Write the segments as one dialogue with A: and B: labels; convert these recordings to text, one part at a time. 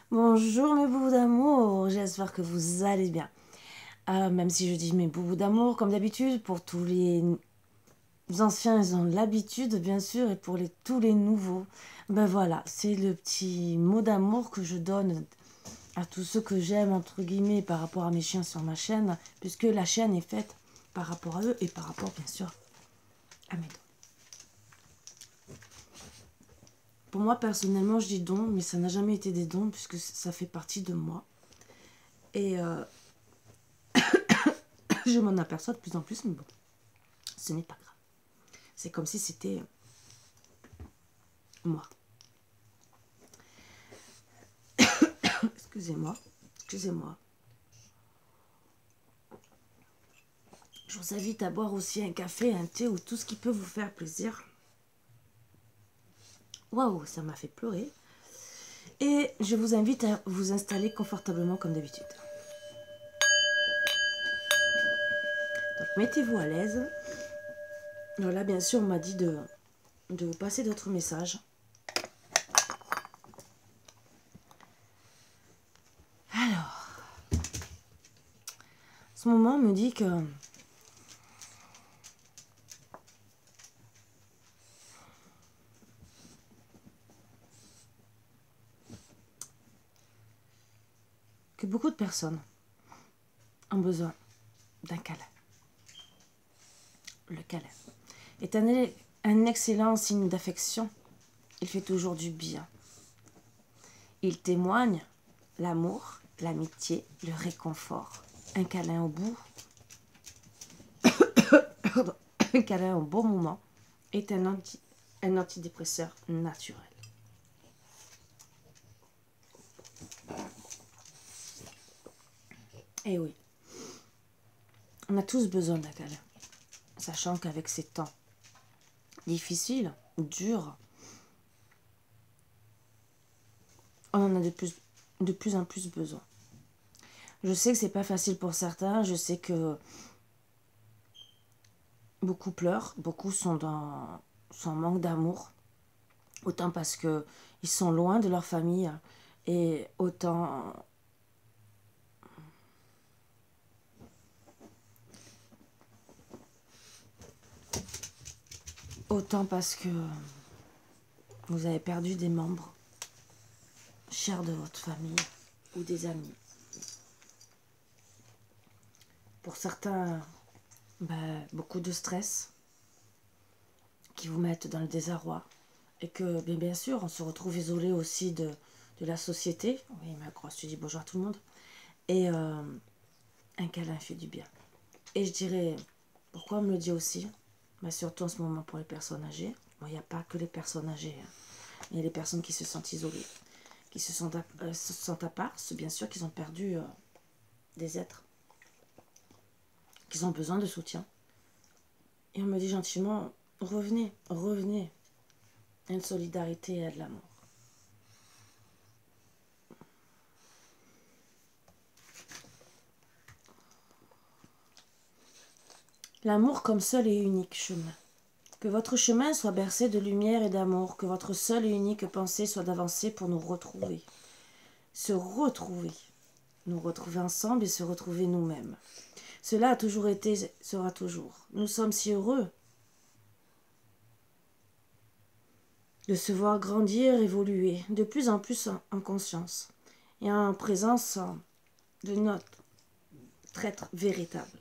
A: Bonjour mes boubous d'amour, j'espère que vous allez bien. Même si je dis mes boubous d'amour, comme d'habitude, pour tous les anciens, ils ont l'habitude, bien sûr, et pour tous les nouveaux, ben voilà, c'est le petit mot d'amour que je donne à tous ceux que j'aime, entre guillemets, par rapport à mes chiens sur ma chaîne, puisque la chaîne est faite par rapport à eux et par rapport, bien sûr, à mes dons. Pour moi, personnellement, je dis dons, mais ça n'a jamais été des dons, puisque ça fait partie de moi. Et je m'en aperçois de plus en plus, mais bon, ce n'est pas grave. C'est comme si c'était moi. Excusez-moi, excusez-moi. Je vous invite à boire aussi un café, un thé ou tout ce qui peut vous faire plaisir. Waouh, ça m'a fait pleurer. Et je vous invite à vous installer confortablement comme d'habitude. Donc mettez-vous à l'aise. Alors là, bien sûr, on m'a dit de vous passer d'autres messages. Alors, ce moment me dit que beaucoup de personnes ont besoin d'un câlin. Le câlin est un excellent signe d'affection. Il fait toujours du bien. Il témoigne l'amour, l'amitié, le réconfort. Un câlin au bout, un câlin au bon moment est un antidépresseur naturel. Et oui, on a tous besoin d'un câlin, sachant qu'avec ces temps difficiles, durs, on en a de plus en plus besoin. Je sais que c'est pas facile pour certains, je sais que beaucoup pleurent, beaucoup sont en manque d'amour, autant parce que ils sont loin de leur famille et autant parce que vous avez perdu des membres chers de votre famille ou des amis. Pour certains, beaucoup de stress qui vous mettent dans le désarroi. Et que, bien sûr, on se retrouve isolé aussi de la société. Oui, ma grosse, tu dis bonjour à tout le monde. Et un câlin fait du bien. Et je dirais, pourquoi on me le dit aussi, surtout en ce moment pour les personnes âgées. Bon, il n'y a pas que les personnes âgées. Il y a les personnes qui se sentent isolées, qui se sentent à part. C'est bien sûr qu'ils ont perdu des êtres, qu'ils ont besoin de soutien. Et on me dit gentiment, revenez, revenez. À une solidarité et à de l'amour. L'amour comme seul et unique chemin. Que votre chemin soit bercé de lumière et d'amour, que votre seule et unique pensée soit d'avancer pour nous retrouver. Se retrouver. Nous retrouver ensemble et se retrouver nous-mêmes. Cela a toujours été, sera toujours. Nous sommes si heureux de se voir grandir, évoluer, de plus en plus en conscience et en présence de notre être véritable.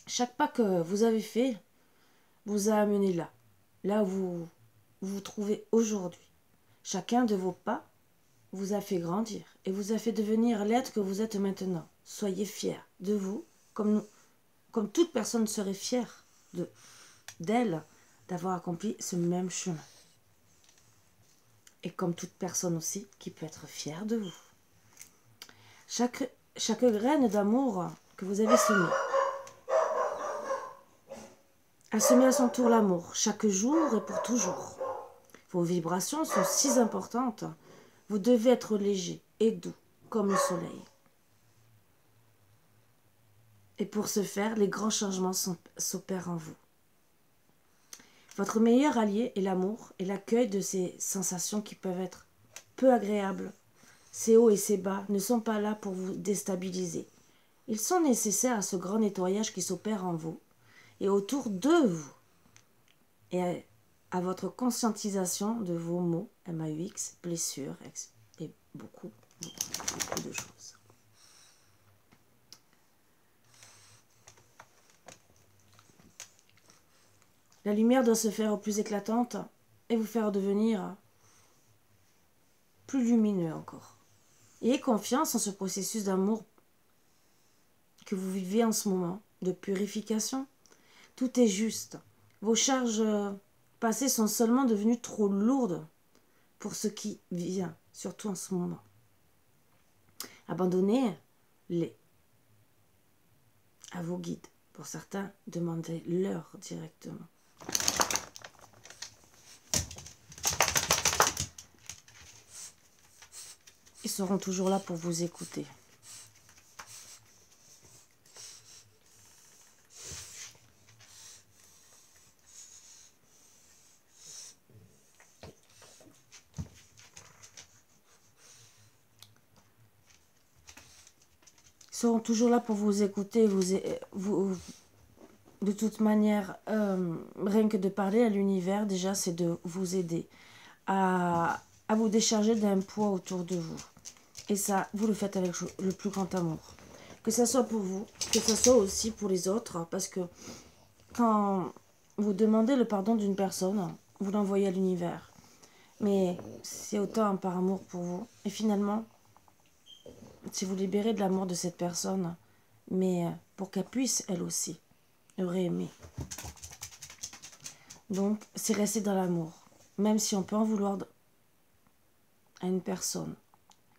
A: Chaque pas que vous avez fait vous a amené là où vous vous trouvez aujourd'hui. Chacun de vos pas vous a fait grandir et vous a fait devenir l'être que vous êtes maintenant. Soyez fiers de vous, comme toute personne serait fière d'elle d'avoir accompli ce même chemin. Et comme toute personne aussi qui peut être fière de vous. Chaque graine d'amour que vous avez semée a semé à son tour l'amour, chaque jour et pour toujours. Vos vibrations sont si importantes, vous devez être léger et doux comme le soleil. Et pour ce faire, les grands changements s'opèrent en vous. Votre meilleur allié est l'amour et l'accueil de ces sensations qui peuvent être peu agréables. Ces hauts et ces bas ne sont pas là pour vous déstabiliser. Ils sont nécessaires à ce grand nettoyage qui s'opère en vous et autour de vous et à votre conscientisation de vos maux, MAUX, blessures et beaucoup de choses. La lumière doit se faire plus éclatante et vous faire devenir plus lumineux encore. Ayez confiance en ce processus d'amour que vous vivez en ce moment, de purification. Tout est juste. Vos charges passées sont seulement devenues trop lourdes pour ce qui vient, surtout en ce moment. Abandonnez-les à vos guides. Pour certains, demandez-leur directement. Ils seront toujours là pour vous écouter. Ils seront toujours là pour vous écouter. De toute manière, rien que de parler à l'univers, déjà, c'est de vous aider à vous décharger d'un poids autour de vous. Et ça, vous le faites avec le plus grand amour. Que ça soit pour vous, que ça soit aussi pour les autres. Parce que quand vous demandez le pardon d'une personne, vous l'envoyez à l'univers. Mais c'est autant par amour pour vous. Et finalement, si vous libérez de l'amour de cette personne, mais pour qu'elle puisse, elle aussi, aimer. Donc, c'est rester dans l'amour. Même si on peut en vouloir à une personne.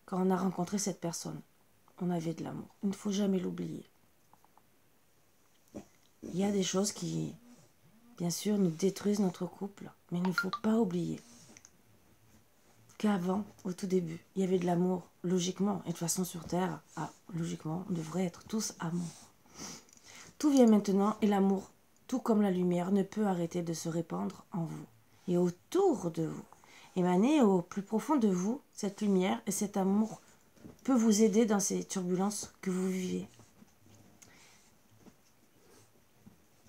A: Quand on a rencontré cette personne, on avait de l'amour. Il ne faut jamais l'oublier. Il y a des choses qui, bien sûr, nous détruisent notre couple, mais il ne faut pas oublier qu'avant, au tout début, il y avait de l'amour, logiquement, et de toute façon sur Terre, logiquement, on devrait être tous amour. Tout vient maintenant, et l'amour, tout comme la lumière, ne peut arrêter de se répandre en vous et autour de vous. Émaner au plus profond de vous, cette lumière et cet amour peut vous aider dans ces turbulences que vous vivez.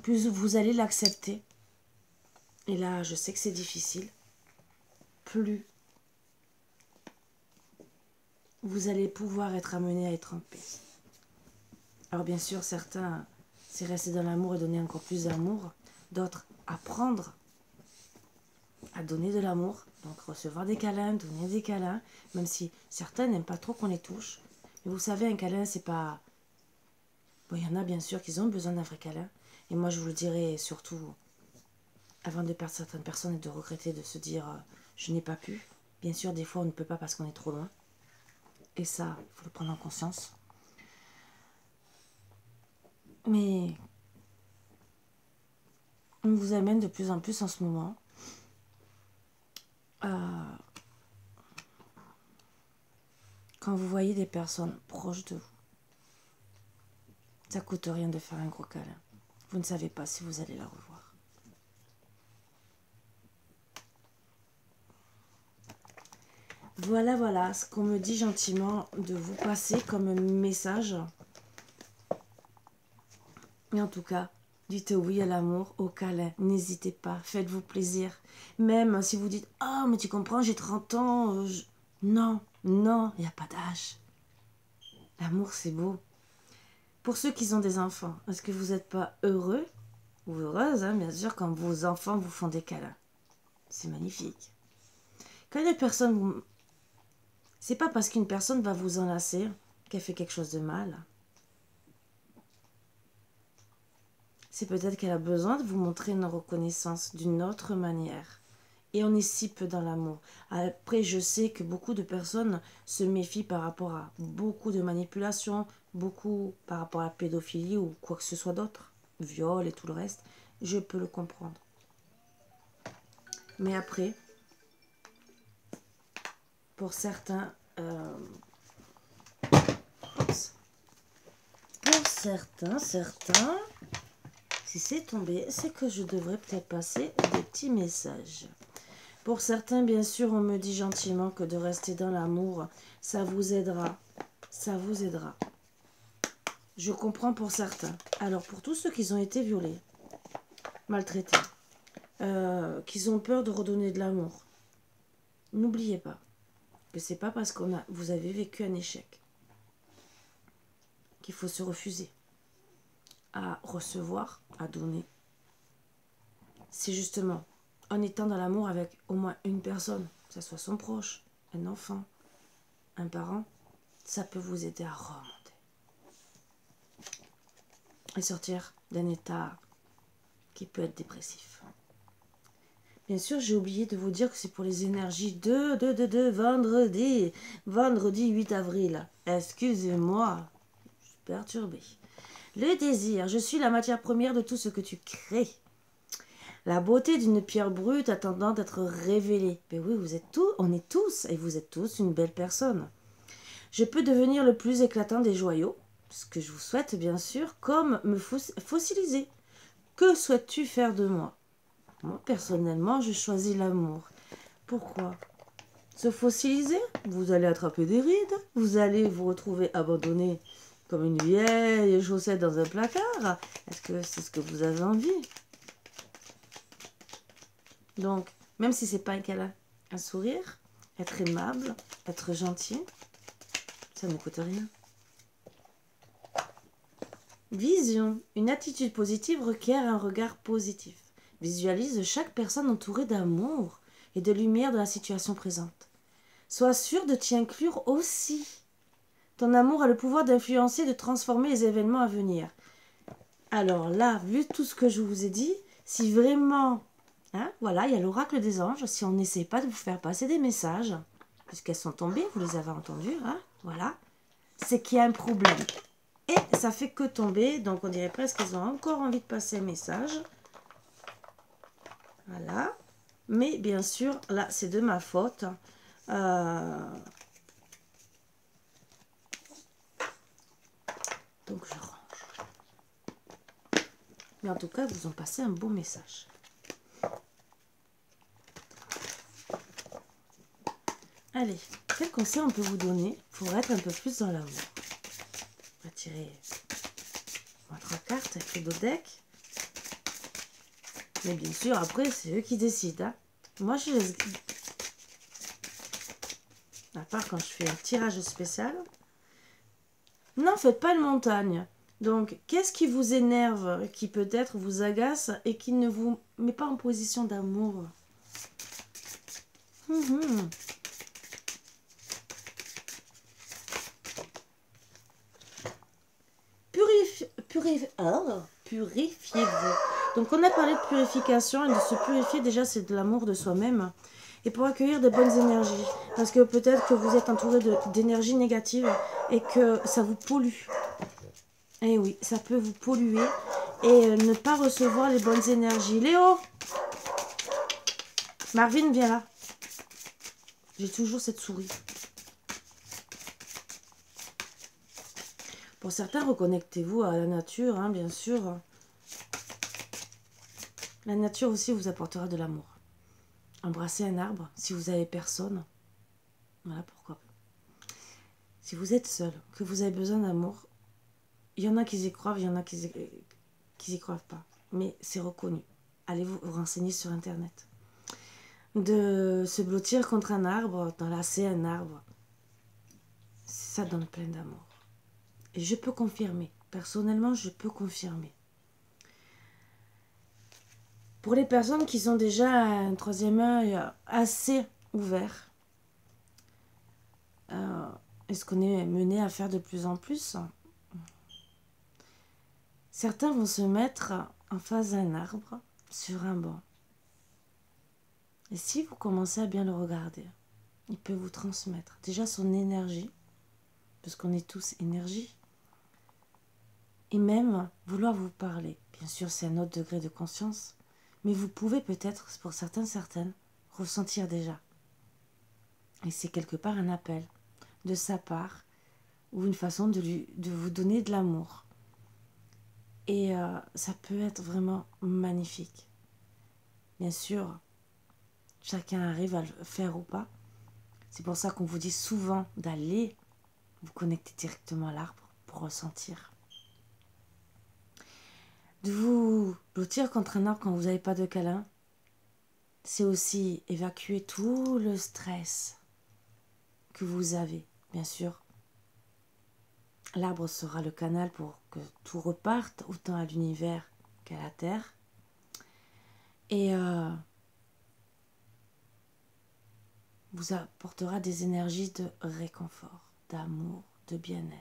A: Plus vous allez l'accepter, et là je sais que c'est difficile, plus vous allez pouvoir être amené à être en paix. Alors bien sûr, certains, c'est rester dans l'amour et donner encore plus d'amour. D'autres, apprendre à donner de l'amour. Donc recevoir des câlins, donner des câlins. Même si certains n'aiment pas trop qu'on les touche. Mais vous savez, un câlin, c'est pas... Bon, il y en a bien sûr qui ont besoin d'un vrai câlin. Et moi, je vous le dirais surtout, avant de perdre certaines personnes et de regretter, de se dire je n'ai pas pu. Bien sûr, des fois, on ne peut pas parce qu'on est trop loin. Et ça, il faut le prendre en conscience. Mais on vous amène de plus en plus en ce moment quand vous voyez des personnes proches de vous. Ça coûte rien de faire un gros câlin. Vous ne savez pas si vous allez la revoir. Voilà ce qu'on me dit gentiment de vous passer comme message. Et en tout cas, dites oui à l'amour, au câlin. N'hésitez pas, faites-vous plaisir. Même si vous dites « Ah, mais tu comprends, j'ai 30 ans. Non, non, il n'y a pas d'âge. L'amour, c'est beau. Pour ceux qui ont des enfants, est-ce que vous n'êtes pas heureux ou heureuse, hein, bien sûr, quand vos enfants vous font des câlins? C'est magnifique. Quand une personne... C'est pas parce qu'une personne va vous enlacer qu'elle fait quelque chose de mal. C'est peut-être qu'elle a besoin de vous montrer une reconnaissance d'une autre manière. Et on est si peu dans l'amour. Après, je sais que beaucoup de personnes se méfient par rapport à beaucoup de manipulations, beaucoup par rapport à la pédophilie ou quoi que ce soit d'autre, viol et tout le reste. Je peux le comprendre. Mais après, pour certains, Si c'est tombé, c'est que je devrais peut-être passer des petits messages. Pour certains, bien sûr, on me dit gentiment que de rester dans l'amour, ça vous aidera. Ça vous aidera. Je comprends pour certains. Alors, pour tous ceux qui ont été violés, maltraités, qui ont peur de redonner de l'amour, n'oubliez pas que c'est pas parce que vous avez vécu un échec qu'il faut se refuser à recevoir, à donner. C'est justement en étant dans l'amour avec au moins une personne, que ce soit son proche, un enfant, un parent, ça peut vous aider à remonter et sortir d'un état qui peut être dépressif. Bien sûr, j'ai oublié de vous dire que c'est pour les énergies de vendredi 8 avril. Excusez-moi, je suis perturbée. Le désir, je suis la matière première de tout ce que tu crées. La beauté d'une pierre brute attendant d'être révélée. Mais oui, on est tous, et vous êtes tous une belle personne. Je peux devenir le plus éclatant des joyaux, ce que je vous souhaite bien sûr, comme me fossiliser. Que souhaites-tu faire de moi? Moi, personnellement, je choisis l'amour. Pourquoi? Se fossiliser? Vous allez attraper des rides, vous allez vous retrouver abandonné comme une vieille chaussette dans un placard. Est-ce que c'est ce que vous avez envie? Donc, même si c'est pas un câlin, un sourire, être aimable, être gentil, ça ne coûte rien. Vision. Une attitude positive requiert un regard positif. Visualise chaque personne entourée d'amour et de lumière dans la situation présente. Sois sûr de t'y inclure aussi. Ton amour a le pouvoir d'influencer et de transformer les événements à venir. Alors là, vu tout ce que je vous ai dit, si vraiment... voilà, il y a l'oracle des anges. Si on n'essaie pas de vous faire passer des messages, puisqu'elles sont tombées, vous les avez entendues, voilà, c'est qu'il y a un problème. Et ça fait que tomber, donc on dirait presque qu'ils ont encore envie de passer un message. Voilà. Mais bien sûr, là, c'est de ma faute. Donc je range. Mais en tout cas, vous ont passé un beau message. Allez, quel conseil on peut vous donner pour être un peu plus dans l'amour? On va tirer 3 cartes avec le dos deck. Mais bien sûr, après, c'est eux qui décident. Moi, je les... À part quand je fais un tirage spécial. Non, faites pas une montagne. Donc, qu'est-ce qui vous énerve, qui peut-être vous agace et qui ne vous met pas en position d'amour? Purifiez-vous. Donc, on a parlé de purification et de se purifier, déjà, c'est de l'amour de soi-même. Et pour accueillir de bonnes énergies. Parce que peut-être que vous êtes entouré d'énergie négative et que ça vous pollue. Et oui, ça peut vous polluer et ne pas recevoir les bonnes énergies. Léo! Marvin, viens là. J'ai toujours cette souris. Pour certains, reconnectez-vous à la nature, bien sûr. La nature aussi vous apportera de l'amour. Embrassez un arbre si vous avez personne. Voilà pourquoi. Si vous êtes seul, que vous avez besoin d'amour, il y en a qui y croient, il y en a qui y croient pas. Mais c'est reconnu. Allez vous renseigner sur Internet. De se blottir contre un arbre, d'enlacer un arbre, ça donne plein d'amour. Et je peux confirmer. Personnellement, je peux confirmer. Pour les personnes qui ont déjà un troisième œil assez ouvert, et ce qu'on est mené à faire de plus en plus, certains vont se mettre en face d'un arbre sur un banc. Et si vous commencez à bien le regarder, il peut vous transmettre déjà son énergie, parce qu'on est tous énergie, et même vouloir vous parler. Bien sûr, c'est un autre degré de conscience, mais vous pouvez peut-être, pour certaines, ressentir déjà. Et c'est quelque part un appel de sa part, ou une façon de vous donner de l'amour. Et ça peut être vraiment magnifique. Bien sûr, chacun arrive à le faire ou pas. C'est pour ça qu'on vous dit souvent d'aller vous connecter directement à l'arbre pour ressentir. De vous blottir contre un arbre quand vous n'avez pas de câlin, c'est aussi évacuer tout le stress que vous avez, bien sûr. L'arbre sera le canal pour que tout reparte, autant à l'univers qu'à la Terre. Et vous apportera des énergies de réconfort, d'amour, de bien-être.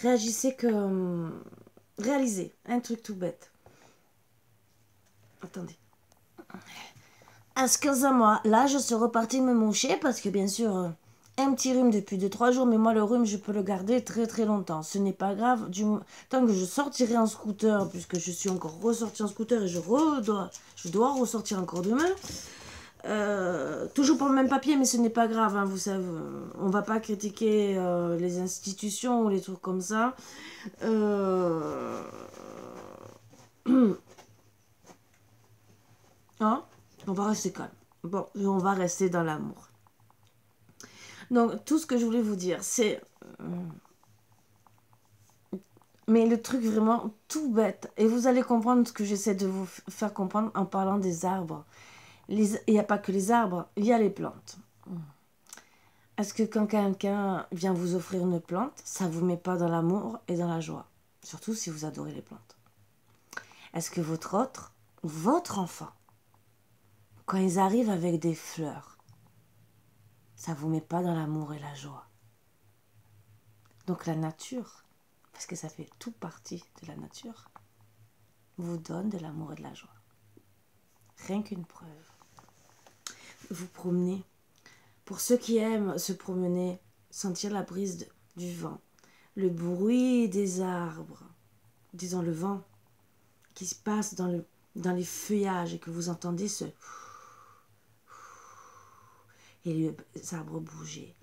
A: Réagissez comme... Réalisez un truc tout bête. Attendez. Excusez-moi, là je suis repartie me moucher parce que bien sûr, un petit rhume depuis 2-3 jours, mais moi le rhume je peux le garder très très longtemps. Ce n'est pas grave, tant que je sortirai en scooter, puisque je suis encore ressortie en scooter et je dois ressortir encore demain. Toujours pour le même papier, mais ce n'est pas grave, hein, vous savez, on va pas critiquer les institutions ou les trucs comme ça. Hein, on va rester calme. Bon, et on va rester dans l'amour. Donc, tout ce que je voulais vous dire, c'est... Mais le truc vraiment tout bête, et vous allez comprendre ce que j'essaie de vous faire comprendre en parlant des arbres. Il n'y a pas que les arbres, il y a les plantes. Est-ce que quand quelqu'un vient vous offrir une plante, ça ne vous met pas dans l'amour et dans la joie? Surtout si vous adorez les plantes. Est-ce que votre enfant, quand ils arrivent avec des fleurs, ça ne vous met pas dans l'amour et la joie? Donc la nature, parce que ça fait tout partie de la nature, vous donne de l'amour et de la joie. Rien qu'une preuve. Vous promenez. Pour ceux qui aiment se promener, sentir la brise du vent, le bruit des arbres, disons le vent qui se passe dans les feuillages et que vous entendez et les arbres bouger.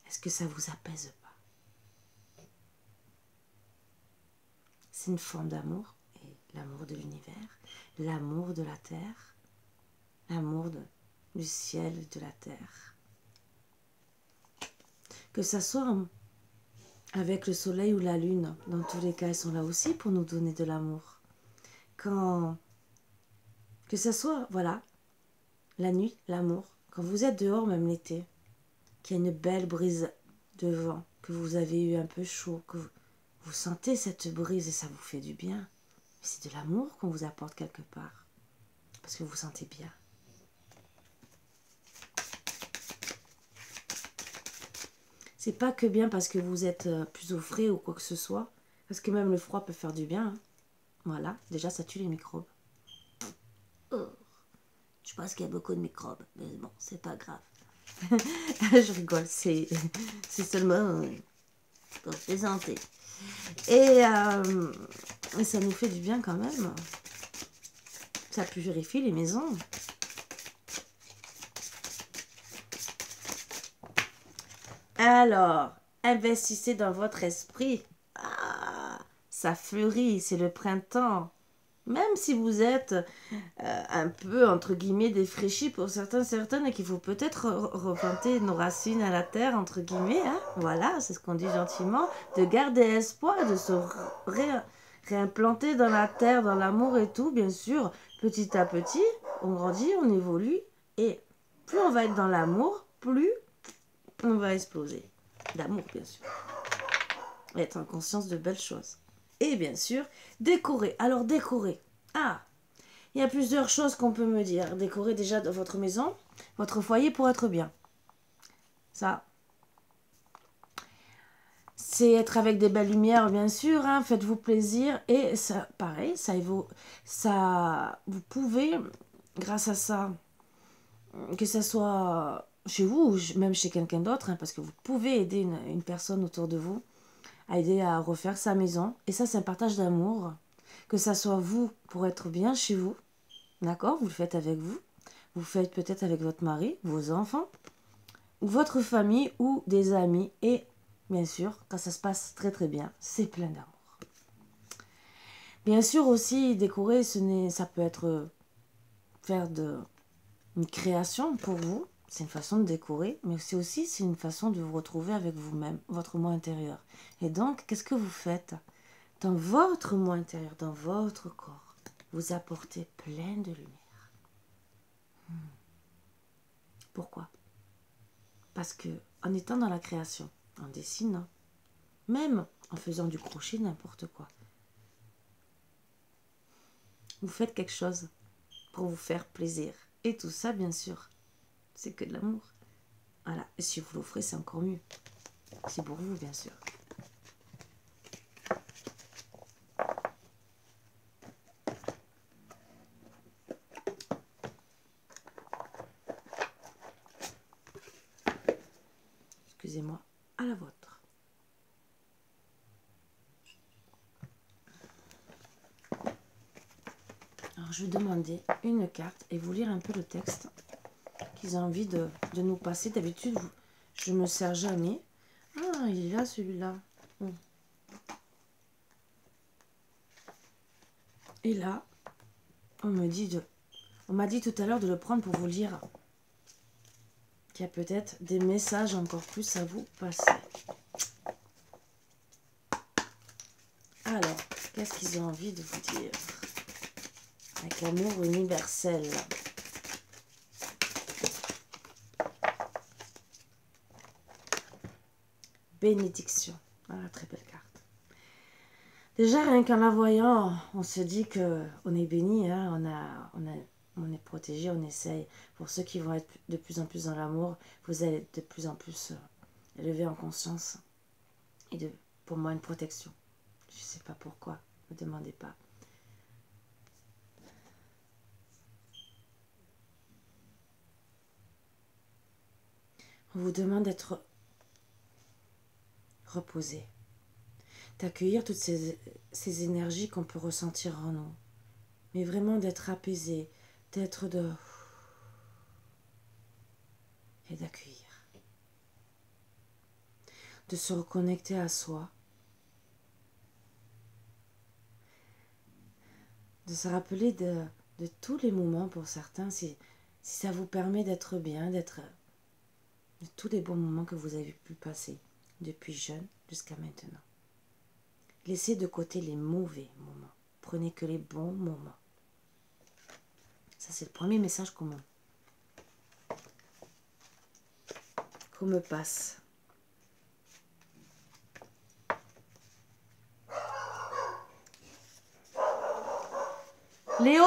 A: Est-ce que ça vous apaise pas? C'est une forme d'amour, et l'amour de l'univers, l'amour de la terre, l'amour du ciel et de la terre. Que ça soit avec le soleil ou la lune, dans tous les cas, ils sont là aussi pour nous donner de l'amour. Que ça soit, voilà, la nuit, l'amour. Quand vous êtes dehors, même l'été, qu'il y a une belle brise de vent, que vous avez eu un peu chaud, que vous sentez cette brise et ça vous fait du bien. C'est de l'amour qu'on vous apporte quelque part, parce que vous vous sentez bien. C'est pas que bien parce que vous êtes plus au frais ou quoi que ce soit, parce que même le froid peut faire du bien. Hein. Voilà, déjà ça tue les microbes. Oh. Je pense qu'il y a beaucoup de microbes, mais bon, c'est pas grave. Je rigole, c'est seulement pour plaisanter. Et ça nous fait du bien quand même. Ça purifie les maisons. Alors, investissez dans votre esprit. Ah, ça fleurit, c'est le printemps. Même si vous êtes un peu, entre guillemets, défraîchi pour certaines et qu'il faut peut-être replanter nos racines à la terre, entre guillemets, hein, voilà, c'est ce qu'on dit gentiment, de garder espoir, de se réimplanter dans la terre, dans l'amour et tout, bien sûr, petit à petit, on grandit, on évolue, et plus on va être dans l'amour, plus on va exploser. D'amour, bien sûr. Et être en conscience de belles choses. Et bien sûr, décorer. Alors, décorer. Ah, il y a plusieurs choses qu'on peut me dire. Décorer déjà de votre maison, votre foyer pour être bien. Ça, c'est être avec des belles lumières, bien sûr. Hein, faites-vous plaisir. Et ça, pareil, vous pouvez, grâce à ça, que ça soit chez vous ou même chez quelqu'un d'autre, hein, parce que vous pouvez aider une personne autour de vous à aider à refaire sa maison. Et ça, c'est un partage d'amour. Que ça soit vous pour être bien chez vous, d'accord? Vous le faites avec vous vous faites peut-être avec votre mari, vos enfants, ou votre famille ou des amis. Et bien sûr, quand ça se passe très très bien, c'est plein d'amour. Bien sûr aussi, décorer, ça peut être faire une création pour vous. C'est une façon de décorer, mais c'est aussi une façon de vous retrouver avec vous-même, votre moi intérieur. Et donc, qu'est-ce que vous faites dans votre moi intérieur, dans votre corps? Vous apportez plein de lumière. Pourquoi? Parce que en étant dans la création, en dessinant, même en faisant du crochet, n'importe quoi, vous faites quelque chose pour vous faire plaisir. Et tout ça, bien sûr, c'est que de l'amour. Voilà. Et si vous l'offrez, c'est encore mieux. C'est pour vous, bien sûr. Excusez-moi, à la vôtre. Alors, je vais demander une carte et vous lire un peu le texte qu'ils ont envie de nous passer. D'habitude, je me sers jamais. Ah, il est là, celui-là. Et là, on m'a dit tout à l'heure de le prendre pour vous lire qu'il y a peut-être des messages encore plus à vous passer. Alors, qu'est-ce qu'ils ont envie de vous dire? Avec l'amour universel. Bénédiction. Voilà, très belle carte. Déjà, rien qu'en la voyant, on se dit qu'on est béni, hein, on est protégé, on essaye. Pour ceux qui vont être de plus en plus dans l'amour, vous allez être de plus en plus élevés en conscience. Et pour moi, une protection. Je ne sais pas pourquoi, ne me demandez pas. On vous demande d'être reposé, d'accueillir toutes ces énergies qu'on peut ressentir en nous, mais vraiment d'être apaisé, d'être et d'accueillir, de se reconnecter à soi, de se rappeler de tous les moments pour certains, si ça vous permet d'être bien, de tous les bons moments que vous avez pu passer depuis jeune jusqu'à maintenant. Laissez de côté les mauvais moments. Prenez que les bons moments. Ça, c'est le premier message qu'on me passe. Léo!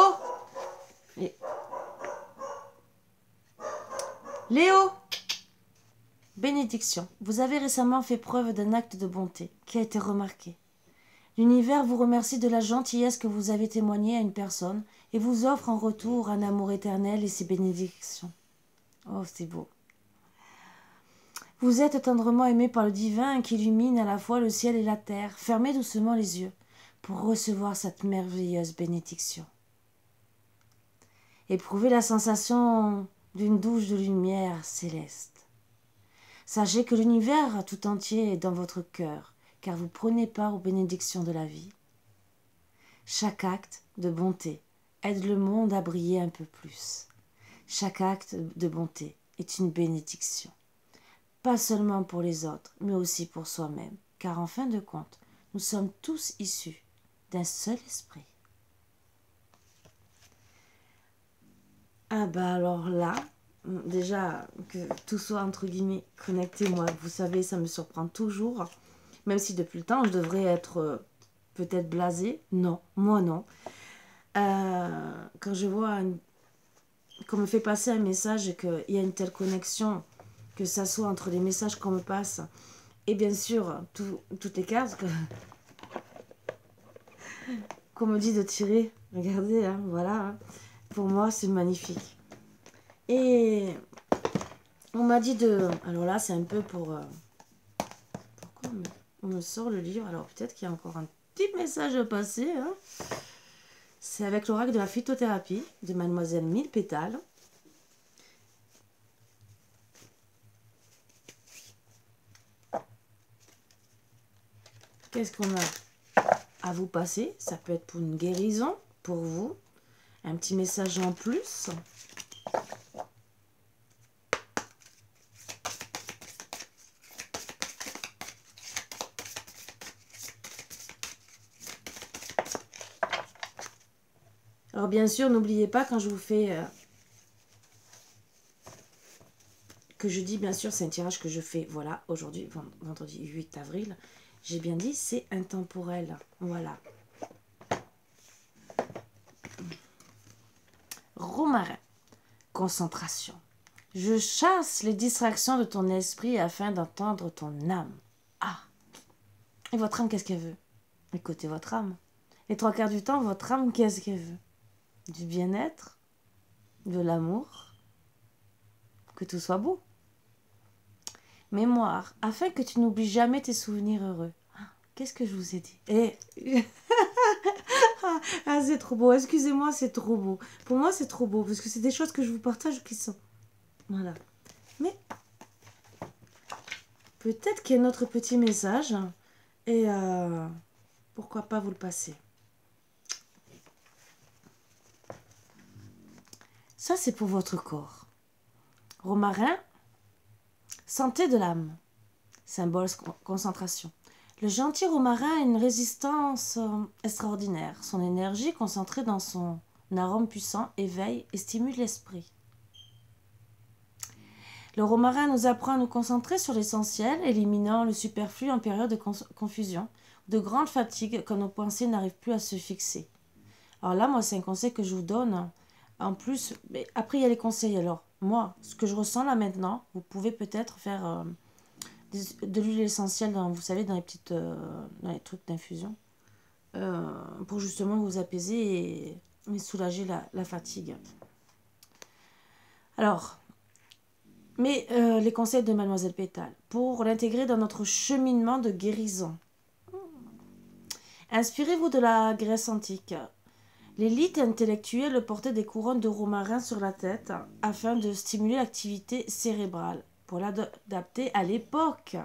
A: Léo! Bénédiction. Vous avez récemment fait preuve d'un acte de bonté qui a été remarqué. L'univers vous remercie de la gentillesse que vous avez témoignée à une personne et vous offre en retour un amour éternel et ses bénédictions. Oh, c'est beau. Vous êtes tendrement aimé par le divin qui illumine à la fois le ciel et la terre. Fermez doucement les yeux pour recevoir cette merveilleuse bénédiction. Éprouvez la sensation d'une douche de lumière céleste. Sachez que l'univers tout entier est dans votre cœur, car vous prenez part aux bénédictions de la vie. Chaque acte de bonté aide le monde à briller un peu plus. Chaque acte de bonté est une bénédiction. Pas seulement pour les autres, mais aussi pour soi-même, car en fin de compte, nous sommes tous issus d'un seul esprit. Ah bah alors là, déjà que tout soit entre guillemets connecté, moi, vous savez, ça me surprend toujours. Même si depuis le temps, je devrais être peut-être blasée. Non, moi non. Quand je vois qu'on me fait passer un message et qu'il y a une telle connexion, que ça soit entre les messages qu'on me passe et bien sûr toutes les cartes qu'on me dit de tirer. Regardez, hein, voilà. Hein. Pour moi, c'est magnifique. Et on m'a dit de... Alors là, c'est un peu pour... Pourquoi on me sort le livre? Alors peut-être qu'il y a encore un petit message à passer. Hein. C'est avec l'oracle de la phytothérapie de Mademoiselle Mille Pétales. Qu'est-ce qu'on a à vous passer? Ça peut être pour une guérison, pour vous. Un petit message en plus. Alors bien sûr, n'oubliez pas quand je vous fais... que je dis, bien sûr, c'est un tirage que je fais, voilà, aujourd'hui, vendredi 8 avril. J'ai bien dit, c'est intemporel. Voilà. Romarin. Concentration. Je chasse les distractions de ton esprit afin d'entendre ton âme. Ah. Et votre âme, qu'est-ce qu'elle veut? Écoutez votre âme. Les 3/4 du temps, votre âme, qu'est-ce qu'elle veut? Du bien-être, de l'amour, que tout soit beau. Mémoire, afin que tu n'oublies jamais tes souvenirs heureux. Ah, qu'est-ce que je vous ai dit? Ah, c'est trop beau. Excusez-moi, c'est trop beau. Pour moi, c'est trop beau parce que c'est des choses que je vous partage qui sont... Voilà. Mais peut-être qu'il y a un autre petit message et pourquoi pas vous le passer. Ça, c'est pour votre corps. Romarin, santé de l'âme. Symbole concentration. Le gentil romarin a une résistance extraordinaire. Son énergie concentrée dans son arôme puissant éveille et stimule l'esprit. Le romarin nous apprend à nous concentrer sur l'essentiel, éliminant le superflu en période de confusion, de grande fatigue quand nos pensées n'arrivent plus à se fixer. Alors là, moi, c'est un conseil que je vous donne. En plus, mais après, il y a les conseils. Alors, moi, ce que je ressens là maintenant, vous pouvez peut-être faire de l'huile essentielle, vous savez, dans les trucs d'infusion, pour justement vous apaiser et soulager la fatigue. Alors, mais les conseils de Mademoiselle Pétale, pour l'intégrer dans notre cheminement de guérison. Inspirez-vous de la Grèce antique. L'élite intellectuelle portait des couronnes de romarin sur la tête afin de stimuler l'activité cérébrale. Pour l'adapter à l'époque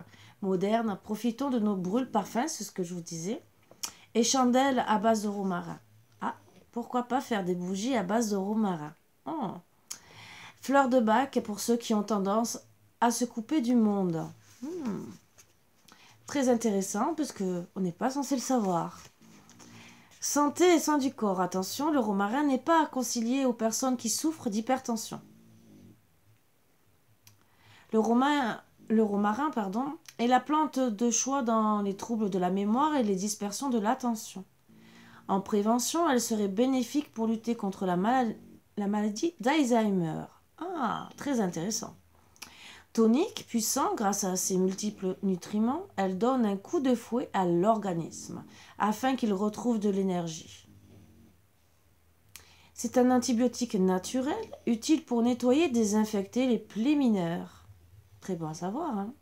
A: moderne, profitons de nos brûles parfums, c'est ce que je vous disais, et chandelles à base de romarin. Ah, pourquoi pas faire des bougies à base de romarin? Oh. Fleur de bac pour ceux qui ont tendance à se couper du monde. Très intéressant parce qu'on n'est pas censé le savoir. Santé et soins du corps. Attention, le romarin n'est pas à concilier aux personnes qui souffrent d'hypertension. Le romarin, est la plante de choix dans les troubles de la mémoire et les dispersions de l'attention. En prévention, elle serait bénéfique pour lutter contre la maladie d'Alzheimer. Ah, très intéressant. Tonique, puissant grâce à ses multiples nutriments, elle donne un coup de fouet à l'organisme afin qu'il retrouve de l'énergie. C'est un antibiotique naturel utile pour nettoyer et désinfecter les plaies mineures. Très bon à savoir, hein?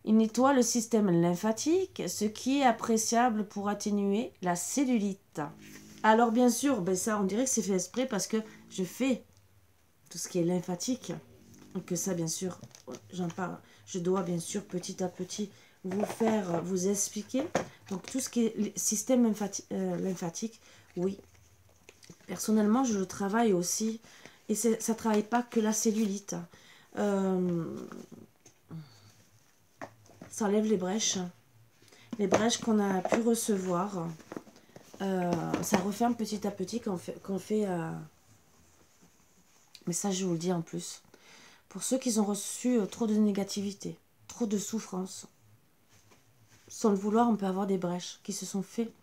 A: Il nettoie le système lymphatique, ce qui est appréciable pour atténuer la cellulite. Alors bien sûr, ça on dirait que c'est fait exprès parce que je fais tout ce qui est lymphatique. Et que ça, bien sûr, j'en parle. Je dois, bien sûr, petit à petit, vous expliquer. Donc, tout ce qui est système lymphatique, oui. Personnellement, je le travaille aussi. Et ça ne travaille pas que la cellulite. Ça enlève les brèches. Les brèches qu'on a pu recevoir. Ça referme petit à petit quand on fait mais ça, je vous le dis en plus. Pour ceux qui ont reçu trop de négativité, trop de souffrance, sans le vouloir, on peut avoir des brèches qui se sont faites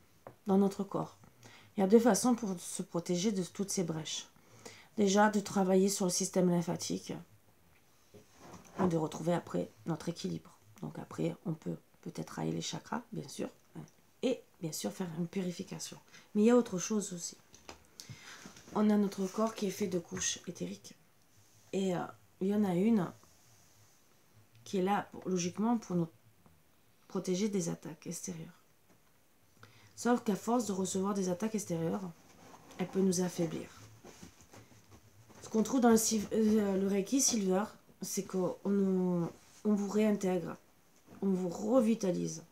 A: dans notre corps. Il y a deux façons pour se protéger de toutes ces brèches. Déjà, de travailler sur le système lymphatique et de retrouver après notre équilibre. Donc après, on peut peut-être travailler les chakras, bien sûr, et bien sûr faire une purification. Mais il y a autre chose aussi. On a notre corps qui est fait de couches éthériques. Et il y en a une qui est là, logiquement, pour nous protéger des attaques extérieures. Sauf qu'à force de recevoir des attaques extérieures, elle peut nous affaiblir. Ce qu'on trouve dans le Reiki Silver, c'est qu'on vous réintègre, on vous revitalise.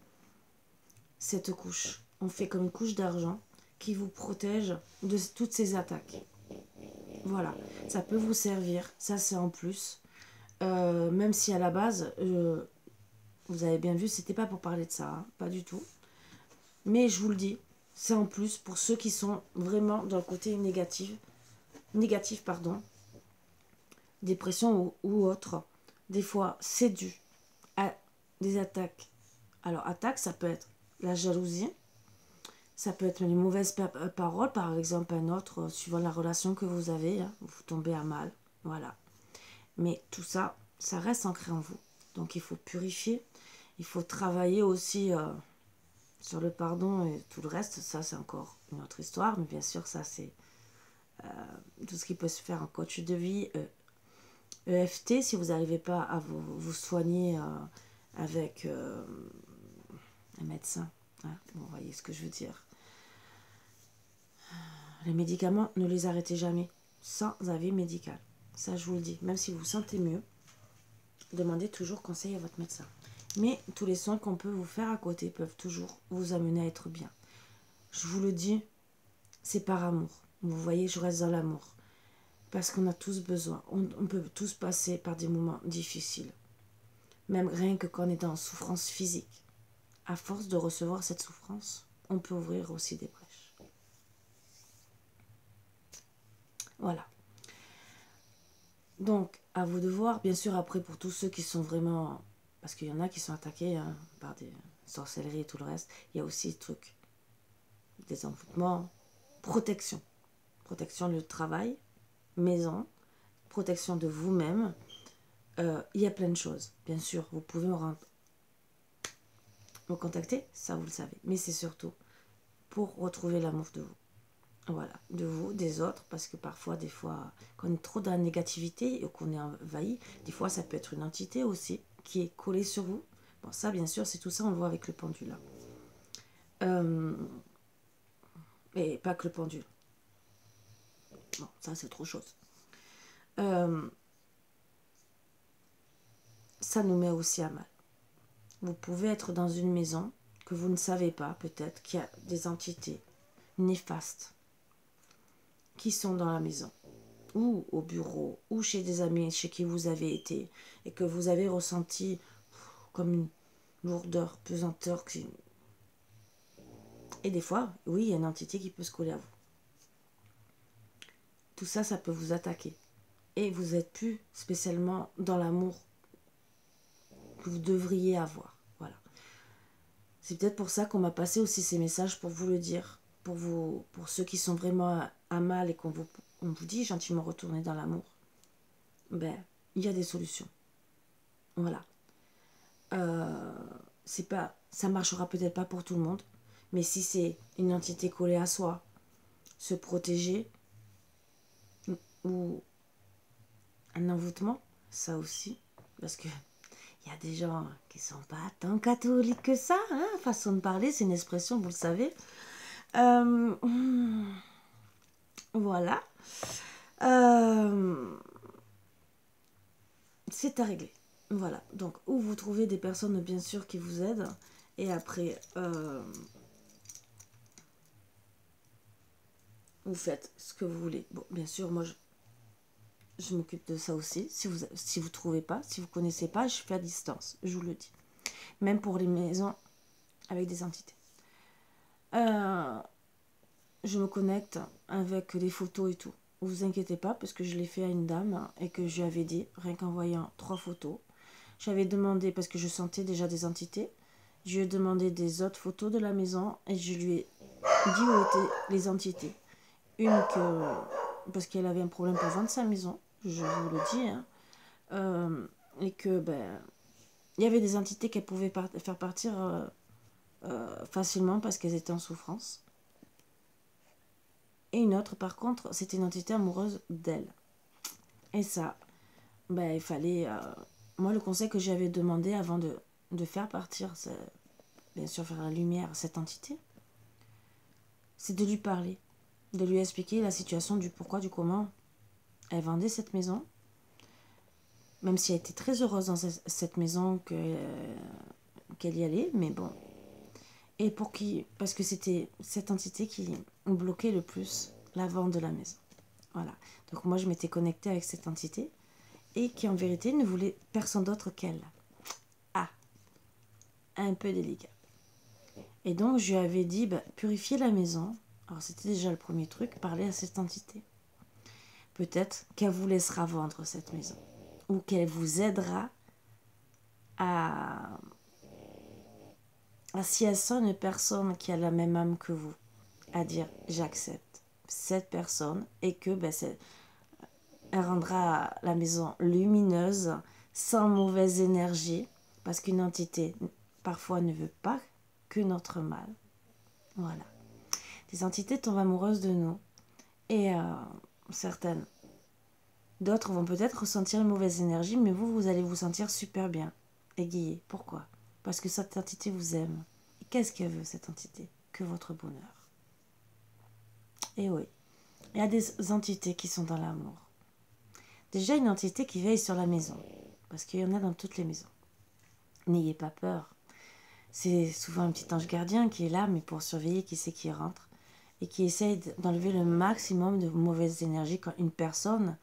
A: cette couche. On fait comme une couche d'argent qui vous protège de toutes ces attaques. Voilà, ça peut vous servir, ça c'est en plus. Même si à la base, vous avez bien vu, c'était pas pour parler de ça, hein, pas du tout. Mais je vous le dis, c'est en plus pour ceux qui sont vraiment dans le côté négatif, pardon, dépression ou autre. Des fois, c'est dû à des attaques. Alors, attaque, ça peut être la jalousie, ça peut être les mauvaises paroles, par exemple, un autre, suivant la relation que vous avez, hein, vous tombez à mal, voilà. Mais tout ça, ça reste ancré en vous. Donc, il faut purifier, il faut travailler aussi sur le pardon et tout le reste. Ça, c'est encore une autre histoire, mais bien sûr, ça, c'est tout ce qui peut se faire en coach de vie, EFT, si vous n'arrivez pas à vous soigner avec un médecin. Hein, vous voyez ce que je veux dire. Les médicaments, ne les arrêtez jamais sans avis médical. Ça, je vous le dis. Même si vous vous sentez mieux, demandez toujours conseil à votre médecin. Mais tous les soins qu'on peut vous faire à côté peuvent toujours vous amener à être bien. Je vous le dis, c'est par amour. Vous voyez, je reste dans l'amour. Parce qu'on a tous besoin. On peut tous passer par des moments difficiles. Même rien que quand on est en souffrance physique. À force de recevoir cette souffrance, on peut ouvrir aussi des brèches. Voilà. Donc, à vous de voir. Bien sûr, après, pour tous ceux qui sont vraiment... Parce qu'il y en a qui sont attaqués hein, par des sorcelleries et tout le reste. Il y a aussi des trucs. Des envoûtements. Protection. Protection du travail. Maison. Protection de vous-même. Il y a plein de choses. Bien sûr, vous pouvez me contacter. Ça, vous le savez. Mais c'est surtout pour retrouver l'amour de vous. Voilà, de vous, des autres, parce que parfois, des fois, quand on est trop dans la négativité et qu'on est envahi, des fois, ça peut être une entité aussi qui est collée sur vous. Bon, ça, bien sûr, c'est tout ça, on le voit avec le pendule. Et pas que le pendule. Bon, ça, c'est autre chose. Ça nous met aussi à mal. Vous pouvez être dans une maison que vous ne savez pas, peut-être, qu'il y a des entités néfastes qui sont dans la maison, ou au bureau, ou chez des amis chez qui vous avez été, et que vous avez ressenti comme une lourdeur, pesanteur. Et des fois, oui, il y a une entité qui peut se coller à vous. Tout ça, ça peut vous attaquer. Et vous n'êtes plus spécialement dans l'amour que vous devriez avoir. Voilà. C'est peut-être pour ça qu'on m'a passé aussi ces messages pour vous le dire. Pour ceux qui sont vraiment à mal et on vous dit gentiment retourner dans l'amour. Ben, il y a des solutions. Voilà. Ça marchera peut-être pas pour tout le monde, mais si c'est une entité collée à soi, se protéger, ou un envoûtement, ça aussi, parce que il y a des gens qui sont pas tant catholiques que ça, hein, façon de parler, c'est une expression, vous le savez. Voilà. C'est à régler. Voilà. Donc, où vous trouvez des personnes, bien sûr, qui vous aident. Et après, vous faites ce que vous voulez. Bon, bien sûr, moi, je m'occupe de ça aussi. Si vous trouvez pas, si vous connaissez pas, je fais à distance. Je vous le dis. Même pour les maisons avec des entités. Je me connecte avec des photos et tout. Vous inquiétez pas, parce que je l'ai fait à une dame et que je lui avais dit, rien qu'en voyant 3 photos. J'avais demandé, parce que je sentais déjà des entités, je lui ai demandé des autres photos de la maison et je lui ai dit où étaient les entités. Une parce qu'elle avait un problème pour vendre sa maison, je vous le dis, hein, et que il y avait des entités qu'elle pouvait faire partir facilement parce qu'elles étaient en souffrance. Et une autre, par contre, c'était une entité amoureuse d'elle. Et ça, il fallait... moi, le conseil que j'avais demandé avant de faire partir, bien sûr faire la lumière à cette entité, c'est de lui parler, de lui expliquer la situation du pourquoi, du comment elle vendait cette maison, même si elle était très heureuse dans cette maison qu'elle y allait, mais bon. Et parce que c'était cette entité qui bloquait le plus la vente de la maison. Voilà. Donc moi, je m'étais connectée avec cette entité et qui, en vérité, ne voulait personne d'autre qu'elle. Ah, un peu délicat. Et donc, je lui avais dit, purifier la maison. Alors, c'était déjà le premier truc, parler à cette entité. Peut-être qu'elle vous laissera vendre cette maison. Ou qu'elle vous aidera à si elle sent une personne qui a la même âme que vous, à dire j'accepte cette personne et que elle rendra la maison lumineuse, sans mauvaise énergie, parce qu'une entité parfois ne veut pas que notre mal. Voilà. Des entités tombent amoureuses de nous et certaines. D'autres vont peut-être ressentir une mauvaise énergie, mais vous allez vous sentir super bien, égayé. Pourquoi? Parce que cette entité vous aime. Et qu'est-ce qu'elle veut, cette entité? Que votre bonheur. Et oui, il y a des entités qui sont dans l'amour. Déjà, une entité qui veille sur la maison, parce qu'il y en a dans toutes les maisons. N'ayez pas peur. C'est souvent un petit ange gardien qui est là, mais pour surveiller qui c'est qui rentre, et qui essaye d'enlever le maximum de mauvaises énergies quand une personne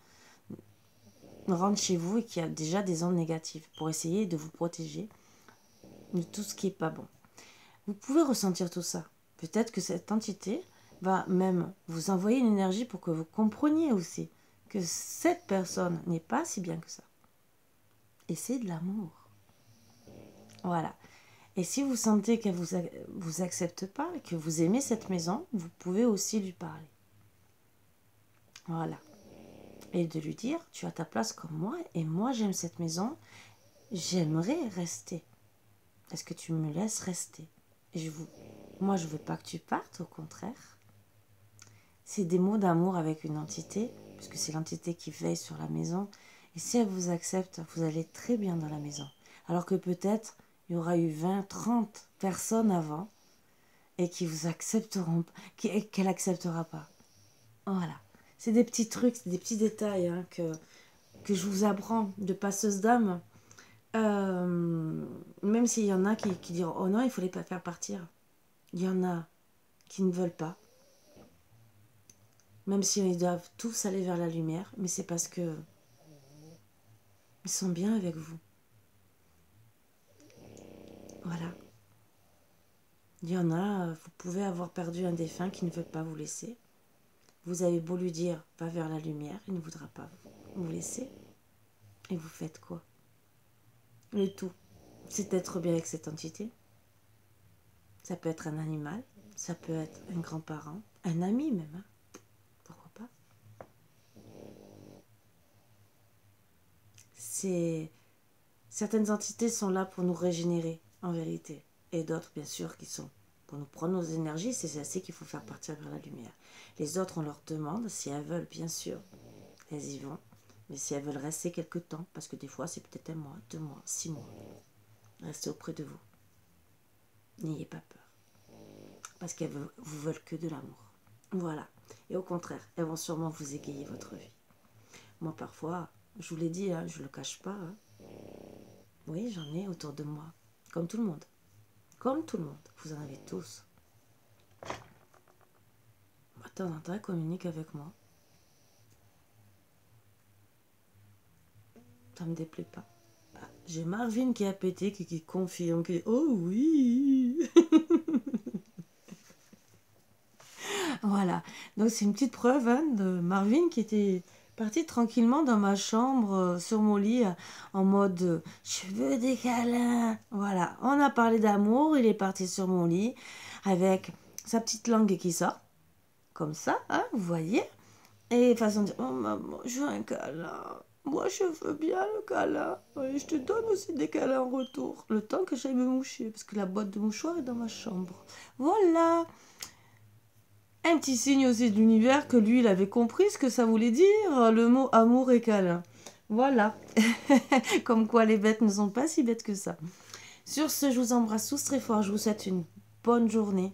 A: rentre chez vous et qui a déjà des ondes négatives, pour essayer de vous protéger de tout ce qui n'est pas bon. Vous pouvez ressentir tout ça. Peut-être que cette entité va même vous envoyer une énergie pour que vous compreniez aussi que cette personne n'est pas si bien que ça. Et c'est de l'amour. Voilà. Et si vous sentez qu'elle vous accepte pas, et que vous aimez cette maison, vous pouvez aussi lui parler. Voilà. Et de lui dire, tu as ta place comme moi, et moi j'aime cette maison, j'aimerais rester. Est-ce que tu me laisses rester? Et moi je veux pas que tu partes, au contraire. C'est des mots d'amour avec une entité, puisque c'est l'entité qui veille sur la maison. Et si elle vous accepte, vous allez très bien dans la maison. Alors que peut-être, il y aura eu 20, 30 personnes avant et qui vous accepteront, qu'elle n'acceptera pas. Voilà. C'est des petits trucs, c'est des petits détails que je vous apprends de passeuse d'âme. Même s'il y en a qui diront « Oh non, il faut les faire partir ». Il y en a qui ne veulent pas. Même s'ils doivent tous aller vers la lumière, mais c'est parce que ils sont bien avec vous. Voilà. Il y en a, vous pouvez avoir perdu un défunt qui ne veut pas vous laisser. Vous avez beau lui dire « Va vers la lumière », il ne voudra pas vous laisser. Et vous faites quoi? Le tout, c'est d'être bien avec cette entité. Ça peut être un animal, ça peut être un grand-parent, un ami même. Hein. Pourquoi pas? Certaines entités sont là pour nous régénérer, en vérité. Et d'autres, bien sûr, qui sont pour nous prendre nos énergies. C'est assez qu'il faut faire partir vers la lumière. Les autres, on leur demande, si elles veulent, bien sûr, elles y vont. Mais si elles veulent rester quelque temps, parce que des fois, c'est peut-être 1 mois, 2 mois, 6 mois, restez auprès de vous. N'ayez pas peur. Parce qu'elles vous veulent que de l'amour. Voilà. Et au contraire, elles vont sûrement vous égayer votre vie. Moi, parfois, je vous l'ai dit, hein, je ne le cache pas. Hein. Oui, j'en ai autour de moi. Comme tout le monde. Comme tout le monde. Vous en avez tous. De temps en temps, elles communiquent avec moi. Ça ne me déplaît pas. J'ai Marvin qui a pété, qui confirme, qui dit « Oh oui !» Voilà. Donc c'est une petite preuve hein, de Marvin qui était parti tranquillement dans ma chambre, sur mon lit, en mode je veux des câlins. Voilà. On a parlé d'amour, il est parti sur mon lit avec sa petite langue qui sort. Comme ça, hein, vous voyez. Et façon de dire, oh maman, je veux un câlin. Moi, je veux bien le câlin. Et je te donne aussi des câlins en retour. Le temps que j'aille me moucher. Parce que la boîte de mouchoirs est dans ma chambre. Voilà. Un petit signe aussi de l'univers que lui, il avait compris ce que ça voulait dire, le mot amour et câlin. Voilà. Comme quoi les bêtes ne sont pas si bêtes que ça. Sur ce, je vous embrasse tous très fort. Je vous souhaite une bonne journée.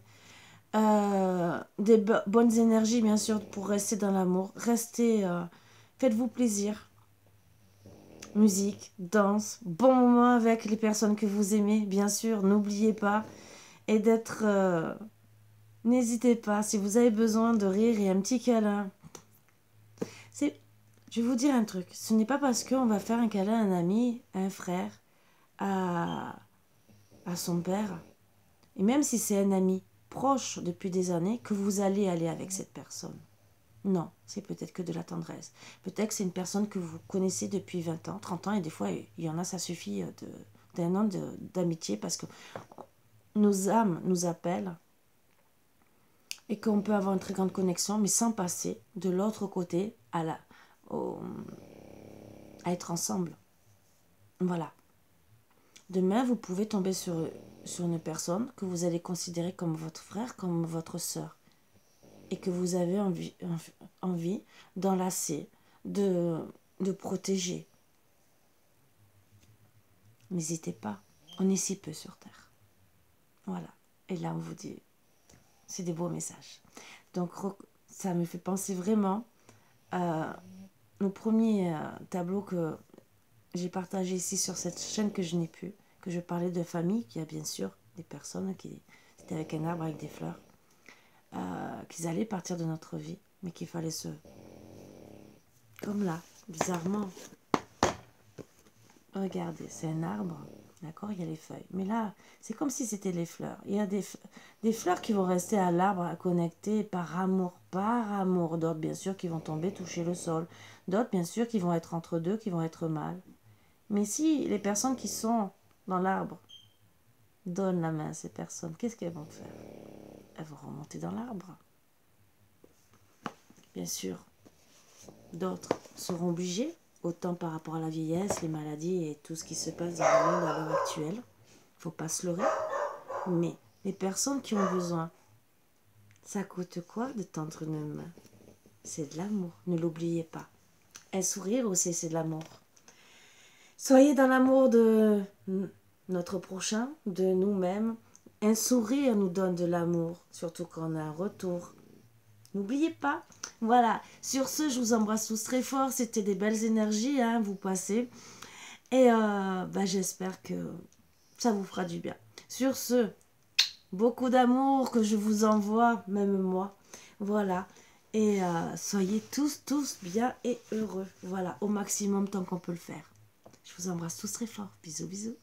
A: Des bonnes énergies, bien sûr, pour rester dans l'amour. Restez, faites-vous plaisir. Musique, danse, bon moment avec les personnes que vous aimez, bien sûr. N'oubliez pas. et d'être... N'hésitez pas, si vous avez besoin de rire et un petit câlin. Je vais vous dire un truc. Ce n'est pas parce qu'on va faire un câlin à un ami, à un frère, à son père, et même si c'est un ami proche depuis des années, que vous allez aller avec cette personne. Non, c'est peut-être que de la tendresse. Peut-être que c'est une personne que vous connaissez depuis 20 ans, 30 ans, et des fois, il y en a, ça suffit d'un an d'amitié parce que nos âmes nous appellent et qu'on peut avoir une très grande connexion, mais sans passer de l'autre côté à être ensemble. Voilà. Demain, vous pouvez tomber sur une personne que vous allez considérer comme votre frère, comme votre sœur, et que vous avez envie d'enlacer, de protéger. N'hésitez pas, on est si peu sur Terre. Voilà. Et là, on vous dit, c'est des beaux messages. Donc, ça me fait penser vraiment au premier tableau que j'ai partagé ici sur cette chaîne que je n'ai plus, que je parlais de famille, qui a bien sûr des personnes qui étaient avec un arbre, avec des fleurs, qu'ils allaient partir de notre vie, mais qu'il fallait comme là, bizarrement. Regardez, c'est un arbre, d'accord, il y a les feuilles. Mais là, c'est comme si c'était les fleurs. Il y a des fleurs qui vont rester à l'arbre, à connecter par amour. D'autres, bien sûr, qui vont tomber, toucher le sol. D'autres, bien sûr, qui vont être entre deux, qui vont être mal. Mais si les personnes qui sont dans l'arbre donnent la main à ces personnes, qu'est-ce qu'elles vont faire? Elles vont remonter dans l'arbre. Bien sûr, d'autres seront obligés, autant par rapport à la vieillesse, les maladies et tout ce qui se passe dans le monde à l'heure actuelle. Il ne faut pas se leurrer. Mais les personnes qui ont besoin, ça coûte quoi de tendre une main? C'est de l'amour, ne l'oubliez pas. Un sourire aussi, c'est de l'amour. Soyez dans l'amour de notre prochain, de nous-mêmes. Un sourire nous donne de l'amour, surtout quand on a un retour. N'oubliez pas. Voilà. Sur ce, je vous embrasse tous très fort. C'était des belles énergies, hein, vous passez. Et j'espère que ça vous fera du bien. Sur ce, beaucoup d'amour que je vous envoie, même moi. Voilà. Et soyez tous bien et heureux. Voilà, au maximum tant qu'on peut le faire. Je vous embrasse tous très fort. Bisous, bisous.